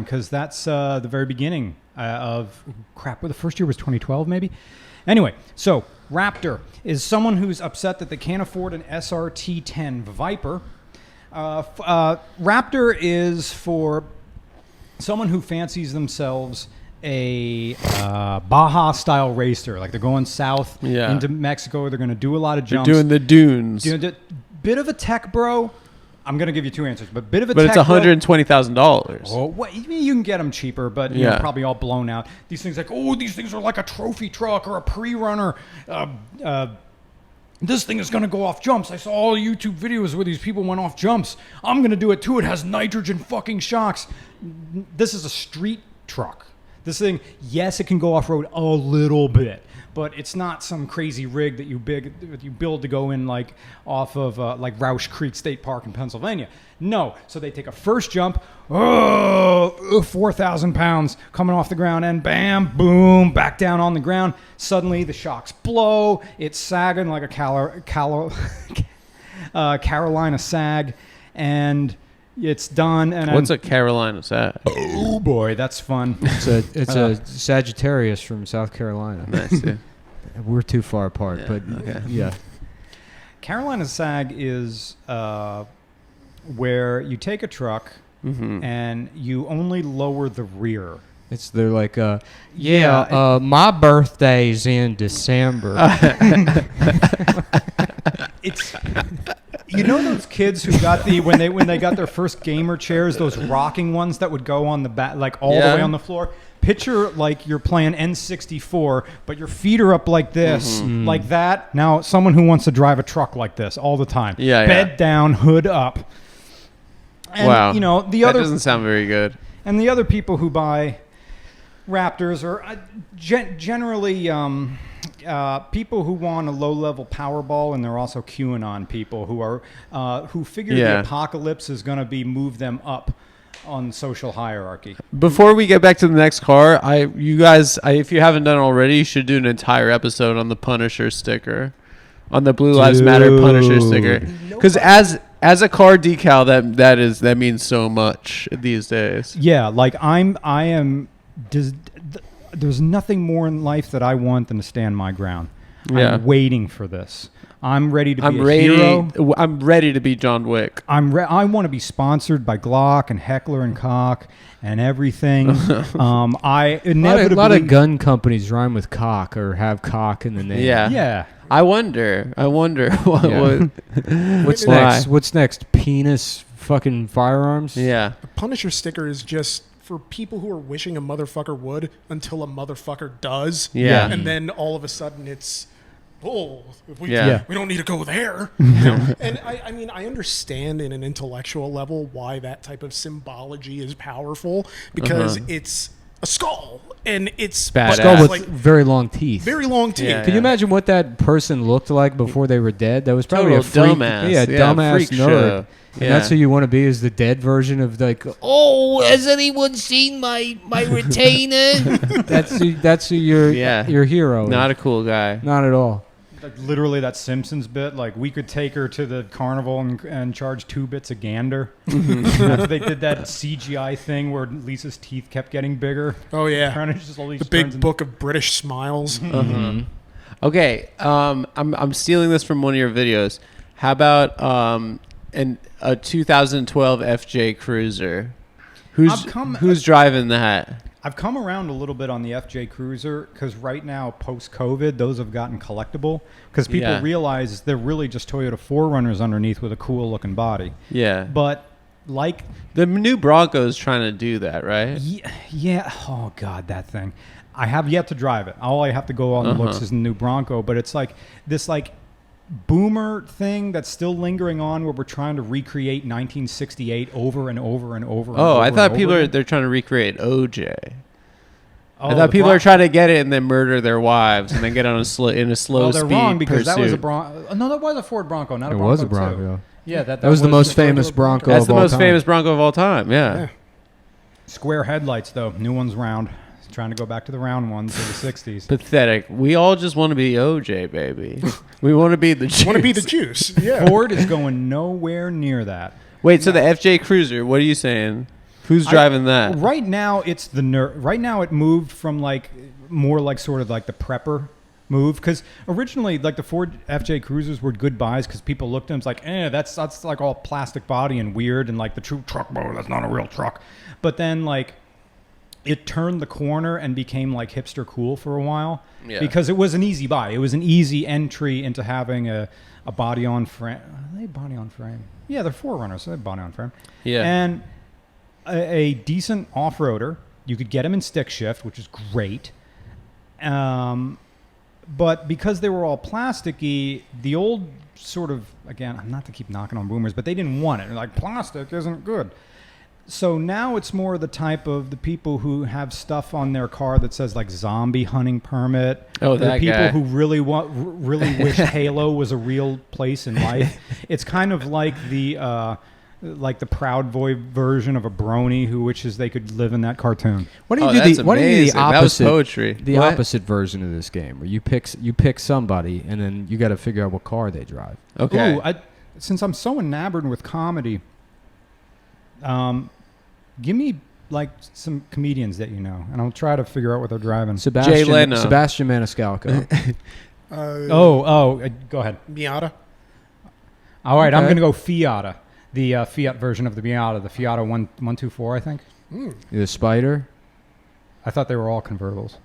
because that's the very beginning of crap. Well, the first year was 2012, maybe. Anyway, so Raptor is someone who's upset that they can't afford an SRT10 Viper. Raptor is for someone who fancies themselves a Baja style racer, like they're going south into Mexico. They're going to do a lot of jumps. They're doing the dunes. Bit of a tech bro. I'm going to give you two answers, but bit of a but tech it's $120,000. Oh, what, you can get them cheaper, but you know, probably all blown out. These things these things are like a trophy truck or a pre-runner. This thing is going to go off jumps. I saw all YouTube videos where these people went off jumps. I'm going to do it too. It has nitrogen fucking shocks. This is a street truck. This thing, yes, it can go off-road a little bit, but it's not some crazy rig that you build to go in like off of like Roush Creek State Park in Pennsylvania. No. So they take a first jump, 4,000 pounds coming off the ground, and bam, boom, back down on the ground. Suddenly the shocks blow. It's sagging like a Carolina sag, and it's done. And what's a Carolina sag? Oh boy, that's fun. It's a Sagittarius from South Carolina. Nice. Yeah. We're too far apart, but yeah. Carolina sag is where you take a truck and you only lower the rear. They're like, my birthday's in December. It's, you know, those kids who got when they got their first gamer chairs, those rocking ones that would go on the back, like all the way on the floor. Picture like you're playing N64, but your feet are up like this, like that. Now, someone who wants to drive a truck like this all the time, bed down, hood up. And, wow, you know, that doesn't sound very good. And the other people who buy Raptors are generally people who want a low-level Powerball, and they're also QAnon people who are who figure the apocalypse is going to be move them up on social hierarchy. Before we get back to the next car, you guys, if you haven't done it already, you should do an entire episode on the Punisher sticker, on the Blue Lives Matter Punisher sticker, because as a car decal, that means so much these days. Yeah, like I am. There's nothing more in life that I want than to stand my ground. Yeah. I'm waiting for this. I'm ready to be a hero. I'm ready to be John Wick. I want to be sponsored by Glock and Heckler and Koch and everything. I inevitably a lot of gun companies rhyme with cock or have cock in the name. Yeah. I wonder what's next? What's next? Penis fucking firearms? Yeah. The Punisher sticker is just for people who are wishing a motherfucker would until a motherfucker does. Yeah. And then all of a sudden it's, we don't need to go there. You know? And I mean, I understand in an intellectual level why that type of symbology is powerful, because it's a skull, and it's a skull with very long teeth. Very long teeth. Can you imagine what that person looked like before they were dead? That was probably a dumbass. Dumbass nerd. Show. And that's who you want to be, is the dead version of like, has anyone seen my retainer? that's who your hero is. Not a cool guy. Not at all. Like literally that Simpsons bit, like we could take her to the carnival and charge 2 bits a gander. After they did that CGI thing where Lisa's teeth kept getting bigger. Oh yeah, the big book of British smiles. Okay, I'm stealing this from one of your videos. How about a 2012 FJ Cruiser? Who's driving that? I've come around a little bit on the FJ Cruiser, because right now, post-COVID, those have gotten collectible, because people realize they're really just Toyota 4Runners underneath with a cool-looking body. Yeah. But like... the new Bronco is trying to do that, right? Yeah. Oh, God, that thing. I have yet to drive it. All I have to go on the looks is the new Bronco, but it's like this like boomer thing that's still lingering on, where we're trying to recreate 1968 over and over and over. I thought they're trying to recreate OJ. I thought people are trying to get it and then murder their wives and then get on in a slow speed. They're wrong, because pursuit. That was a Bronco. No, that was a Ford Bronco, not a Bronco. It was a Bronco. Too. Yeah, that was the most famous Bronco. That's the most famous Bronco of all time. Yeah. Square headlights though, new one's round. Trying to go back to the round ones of the 60s. Pathetic. We all just want to be OJ, baby. We want to be the juice. Want to be the juice. Yeah. Ford is going nowhere near that. Wait, so the FJ Cruiser, what are you saying? Who's driving that? Right now, it's the nerd. Right now, it moved from like more like sort of like the prepper move, because originally like the Ford FJ Cruisers were good buys because people looked at them like, that's like all plastic body and weird, and like the true truck motor, that's not a real truck. But then like it turned the corner and became like hipster cool for a while because it was an easy buy. It was an easy entry into having a body on frame. Are they body on frame? Yeah, they're 4Runners, so they're body on frame. Yeah, and a decent off-roader. You could get them in stick shift, which is great. But because they were all plasticky, the old sort of, again, not to keep knocking on boomers, but they didn't want it. They're like, plastic isn't good. So now it's more the type of the people who have stuff on their car that says like zombie hunting permit. Oh, that the people guy. who really wish Halo was a real place in life. It's kind of like the Proud Boy version of a brony who wishes they could live in that cartoon. Why don't you do the opposite? That was poetry. The opposite version of this game, where you pick somebody and then you got to figure out what car they drive. Okay. Ooh, since I'm so enamored with comedy, give me like some comedians that you know, and I'll try to figure out what they're driving. Jay Leno. Sebastian Maniscalco. Go ahead. Miata. All right, Okay. I'm going to go Fiat. The Fiat version of the Miata, the Fiat 124, I think. The Spider. I thought they were all convertibles.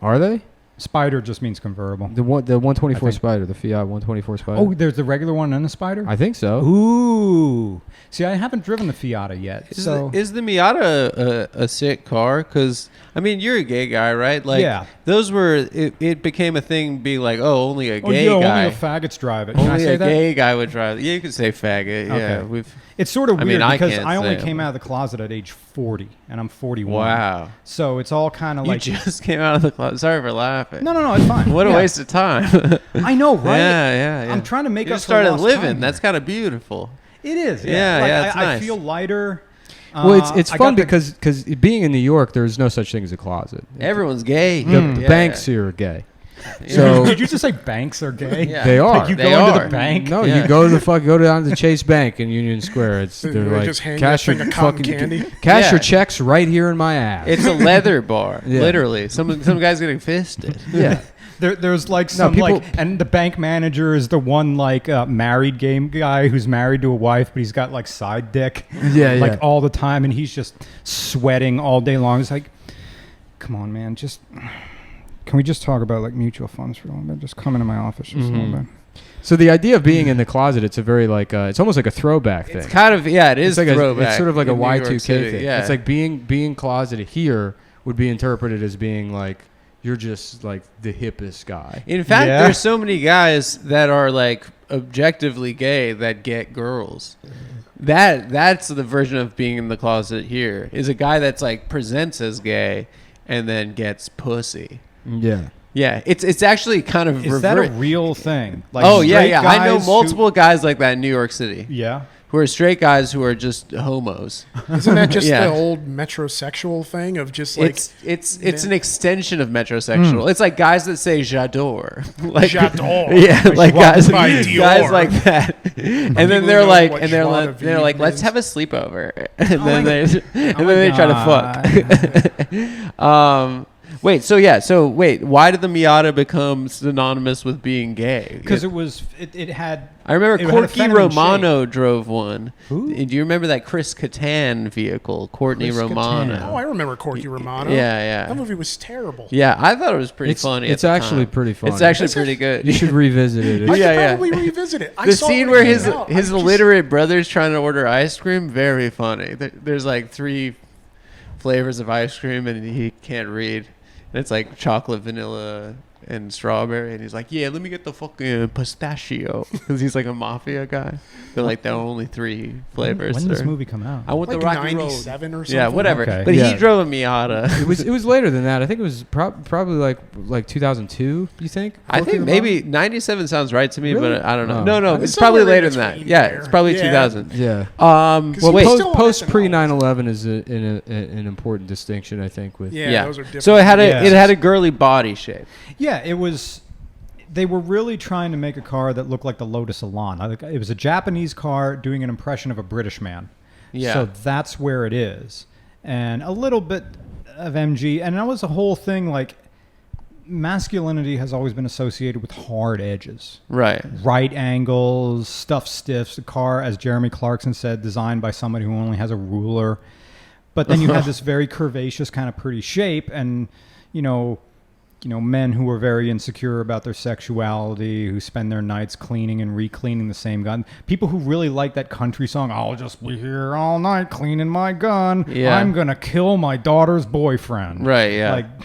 Are they? Spider just means convertible. The 124 Spider, the Fiat 124 Spider. Oh, there's the regular one and the Spider? I think so. Ooh. See, I haven't driven the Fiat yet. Is the Miata a sick car? Because, I mean, you're a gay guy, right? Like, yeah. Those were, it became a thing being like, oh, only a gay guy. Only a faggots drive it. Can I Only say a that? gay guy would drive it. Yeah, you could say faggot. Okay. Yeah. It's sort of weird because can't I only say came it. out of the closet at age 40, and I'm 41. Wow. So it's all kind of You like... just came out of the closet. Sorry for laughing. No, it's fine. What a Yeah. waste of time. I know, right? Yeah. I'm trying to make you up just started for lost living. time. That's kind of beautiful. It is. Yeah, Like, it's I nice. feel lighter. Well, it's I fun got the- because being in New York, there's no such thing as a closet. Everyone's gay. The Yeah. banks here are gay. Yeah. So Did you just say banks are gay? Yeah. they are. Like you They go into are. the bank? No, Yeah. you go down to Chase Bank in Union Square. They're They like just hand you a cash your thing of cotton fucking candy. cash Yeah. your checks right here in my ass. It's a leather bar, Yeah. literally. Some guy's getting fisted. yeah. There's like some people- and the bank manager is the one like married game guy who's married to a wife, but he's got like side dick, Yeah, like yeah. all the time, and he's just sweating all day long. It's like, come on, man, can we just talk about like mutual funds for a little bit? Just come into my office just a little bit. So the idea of being in the closet, it's a very like it's almost like a throwback thing. It's kind of, it is It's like throwback. it's sort of like a in New York Y2K City, thing. Yeah. It's like being closeted here would be interpreted as being like you're just like the hippest guy. In fact, Yeah. there's so many guys that are like objectively gay that get girls. That's the version of being in the closet here. Is a guy that's like presents as gay and then gets pussy. Yeah. Yeah, it's actually kind of Is that a real thing? Like Oh yeah, straight I know guys multiple guys like that in New York City. Yeah. Who are straight guys who are just homos. Isn't that just Yeah. the old metrosexual thing of just like It's an extension of metrosexual. It's like guys that say j'adore. Like J'adore. Yeah, like guys by Dior. guys like that. And then People they're know like what and they're joie like de they're like vivre let's means. have a sleepover. And then my they try to fuck. Wait, why did the Miata become synonymous with being gay? Because it had. I remember it had a Corky feminine Romano drove one. Who? Do you remember that Chris Kattan vehicle, Courtney Chris Romano? Kattan. Oh, I remember Corky Romano. Yeah. That movie was terrible. Yeah, I thought it was pretty funny. It's at the actually time. pretty funny. It's actually pretty good. You should revisit it. I It's- Yeah, should yeah. probably revisit it. I The saw it scene when where it his came out. his I just- illiterate brother's trying to order ice cream, very funny. There's like 3 flavors of ice cream and he can't read. And it's like chocolate, vanilla, and strawberry. And he's like, yeah, let me get the fucking pistachio. Because he's like a mafia guy. They're like, there are only 3 flavors. When did this sir. movie come out? I want like the Rocky Road. 97 or something. Yeah, whatever. Okay. But Yeah. he drove a Miata. It was later than that. I think it was probably like 2002. You think? I Corky think Romano? maybe 97 sounds right to me, Really? but I don't know. Oh. No, It's it's probably somewhere in later than that. between Yeah, there. it's probably Yeah. 2000. Yeah. Well, he wait. was still on Post SNL. pre 9/11 is an important distinction, I think. With Yeah, those are different. So it had Yeah. it had a girly body shape. Yeah, it was. They were really trying to make a car that looked like the Lotus Elan. It was a Japanese car doing an impression of a British man. Yeah. So that's where it is. And a little bit of MG. And that was the whole thing, like, masculinity has always been associated with hard edges. Right. Right angles, stuff stiffs. The car, as Jeremy Clarkson said, designed by somebody who only has a ruler. But then you had this very curvaceous kind of pretty shape, and, you know, men who are very insecure about their sexuality, who spend their nights cleaning and re-cleaning the same gun. People who really like that country song, I'll just be here all night cleaning my gun. Yeah. I'm going to kill my daughter's boyfriend. Right, yeah. Like,